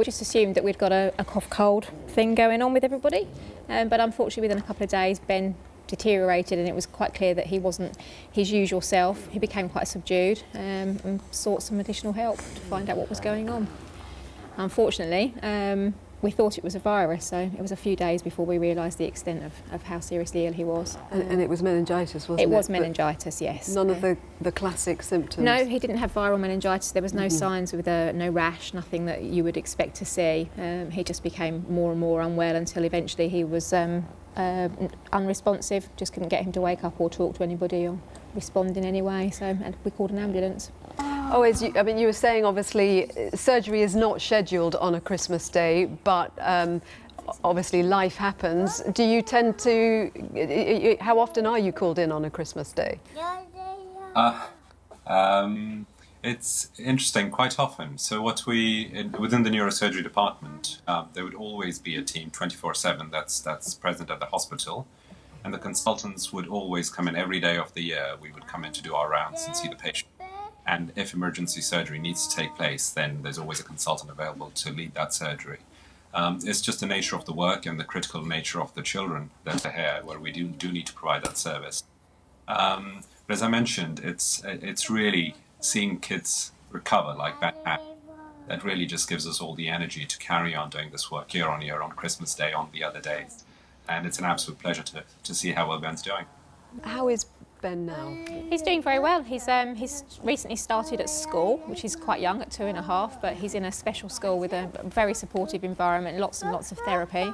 We just assumed that we'd got a cough-cold thing going on with everybody, but unfortunately within a couple of days Ben deteriorated and it was quite clear that he wasn't his usual self. He became quite subdued and sought some additional help to find out what was going on. Unfortunately, we thought it was a virus, so it was a few days before we realised the extent of how seriously ill he was. And it was meningitis, wasn't it? It was meningitis, yes. None of the classic symptoms? No, he didn't have viral meningitis. There was no signs with no rash, nothing that you would expect to see. He just became more and more unwell until eventually he was unresponsive, just couldn't get him to wake up or talk to anybody or respond in any way, so and we called an ambulance. Oh, you were saying, obviously, surgery is not scheduled on a Christmas day, but obviously life happens. Do you tend to, how often are you called in on a Christmas day? It's interesting, quite often. So within the neurosurgery department, there would always be a team 24/7 that's present at the hospital. And the consultants would always come in every day of the year. We would come in to do our rounds and see the patient. And if emergency surgery needs to take place, then there's always a consultant available to lead that surgery. It's just the nature of the work and the critical nature of the children that are here, where we do need to provide that service. But as I mentioned, it's really seeing kids recover like that. That really just gives us all the energy to carry on doing this work year on year, on Christmas Day, on the other days. And it's an absolute pleasure to see how well Ben's doing. How is Ben now? He's doing very well. He's recently started at school, which is quite young at 2.5, but he's in a special school with a very supportive environment, lots and lots of therapy.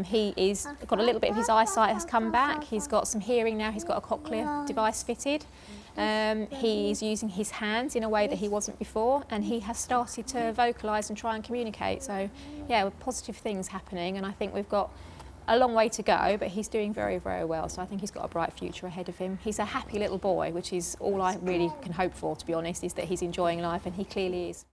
He's got a little bit of his eyesight has come back. He's got some hearing now. He's got a cochlear device fitted. He's using his hands in a way that he wasn't before, and he has started to vocalise and try and communicate. So, yeah, positive things happening, and I think we've got a long way to go, but he's doing very, very well. So I think he's got a bright future ahead of him. He's a happy little boy, which is all I really can hope for, to be honest, is that he's enjoying life, and he clearly is.